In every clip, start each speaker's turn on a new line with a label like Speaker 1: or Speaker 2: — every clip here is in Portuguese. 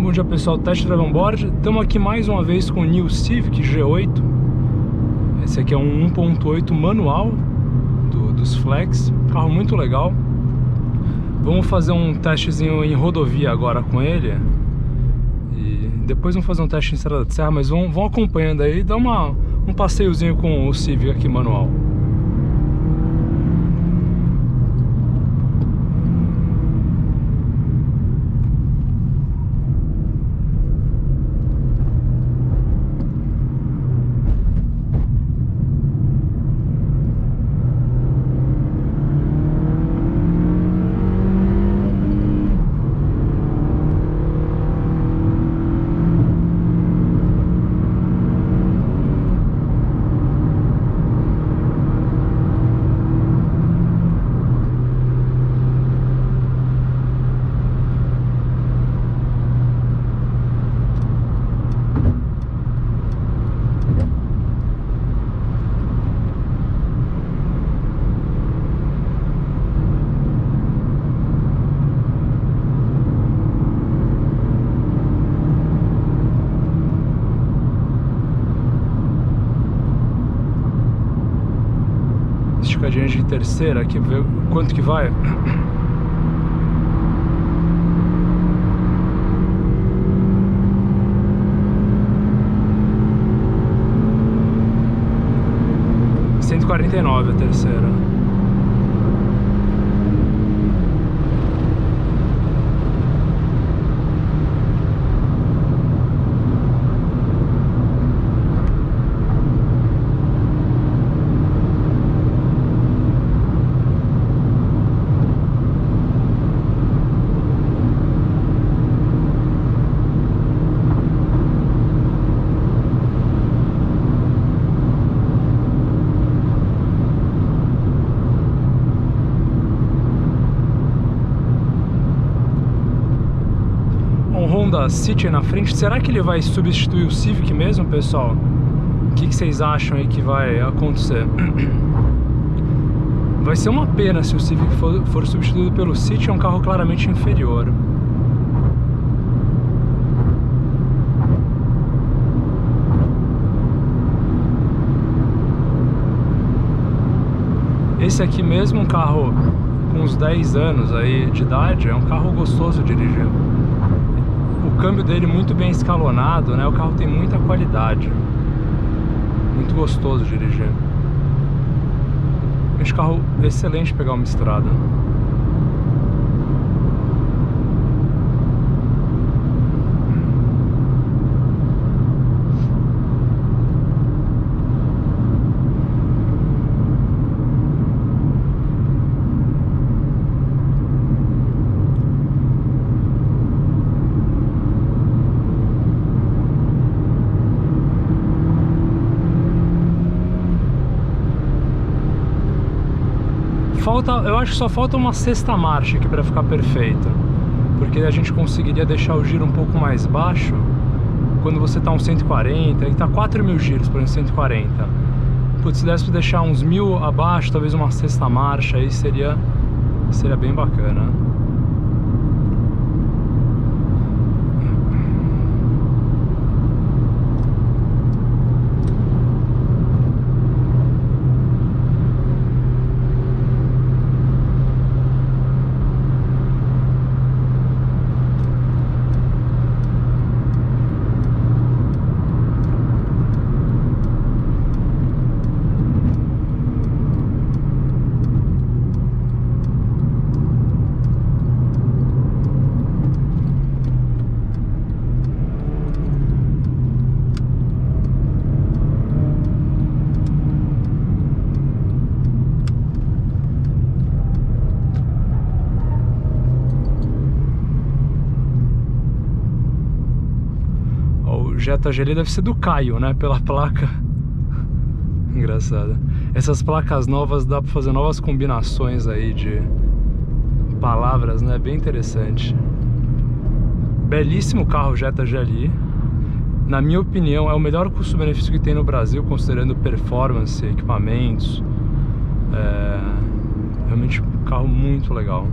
Speaker 1: Bom dia pessoal, Test Drive On Board. Estamos aqui mais uma vez com o New Civic G8. Esse aqui é um 1.8 manual dos Flex, carro muito legal. Vamos fazer um testezinho em rodovia agora com ele. E depois vamos fazer um teste em estrada de serra, mas vão acompanhando aí, dá um passeiozinho com o Civic aqui manual. Esticadinha de terceira aqui, ver quanto que vai. R$149 a terceira. Honda City na frente, será que ele vai substituir o Civic mesmo, pessoal? O que vocês acham aí que vai acontecer? Vai ser uma pena se o Civic for substituído pelo City, é um carro claramente inferior. Esse aqui mesmo, um carro com uns 10 anos aí de idade, é um carro gostoso de dirigir. O câmbio dele muito bem escalonado, né? O carro tem muita qualidade. Muito gostoso de dirigir. Esse carro é excelente pegar uma estrada. Eu acho que só falta uma sexta marcha aqui para ficar perfeita, porque a gente conseguiria deixar o giro um pouco mais baixo quando você tá uns 140, aí tá 4.000 giros por 140. Putz, se desse pra deixar uns 1.000 abaixo, talvez uma sexta marcha, aí seria bem bacana. Jetta GL deve ser do Caio, né? Pela placa. Engraçado. Essas placas novas dá pra fazer novas combinações aí de palavras, né? Bem interessante. Belíssimo carro Jetta GL. Na minha opinião, é o melhor custo-benefício que tem no Brasil, considerando performance, equipamentos. Realmente um carro muito legal.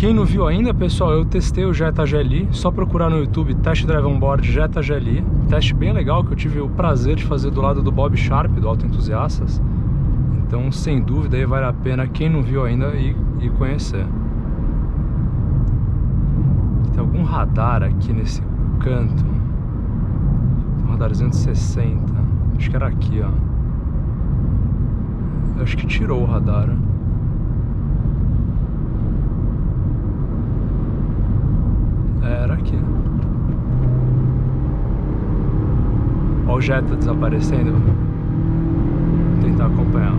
Speaker 1: Quem não viu ainda, pessoal, eu testei o Jetta GLI, só procurar no YouTube Test Drive On Board Jetta GLI, teste bem legal que eu tive o prazer de fazer do lado do Bob Sharp, do Auto Entusiastas. Então, sem dúvida, aí vale a pena quem não viu ainda ir conhecer. Tem algum radar aqui nesse canto. Tem um radar 260. Acho que era aqui, ó. Eu acho que tirou o radar. Era aqui. Olha o Jetta desaparecendo. Vou tentar acompanhar.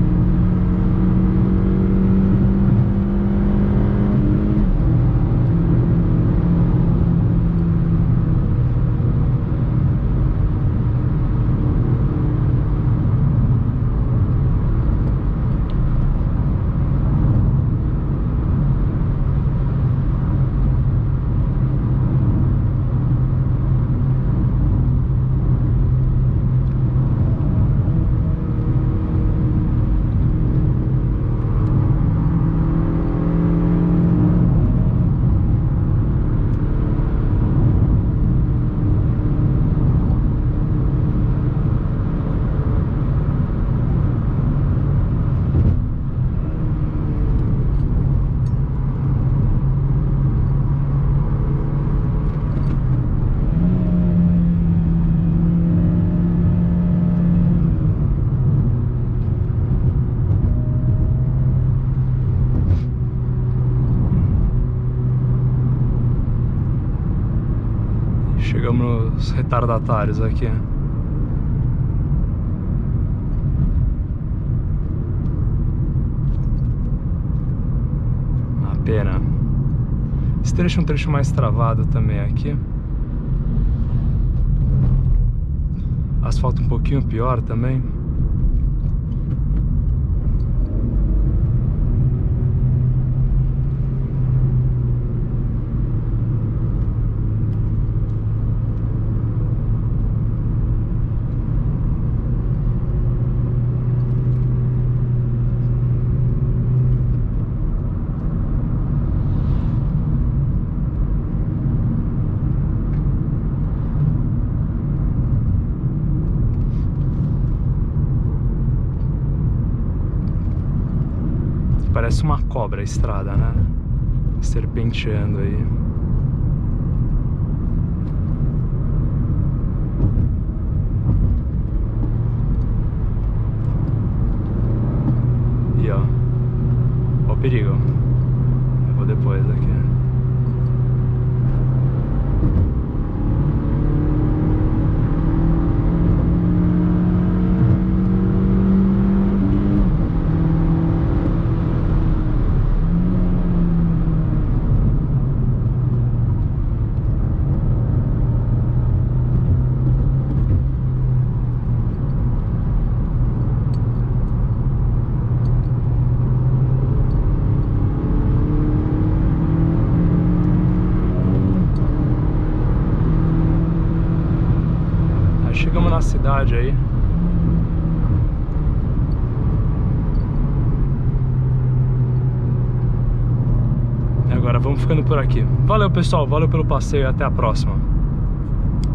Speaker 1: Chegamos nos retardatários aqui. Uma pena. Esse trecho é um trecho mais travado também aqui. Asfalto um pouquinho pior também. Parece uma cobra a estrada, né? Serpenteando aí. E ó. Ó o perigo. Eu vou depois aqui. Chegamos na cidade aí. E agora vamos ficando por aqui. Valeu, pessoal, valeu pelo passeio e até a próxima.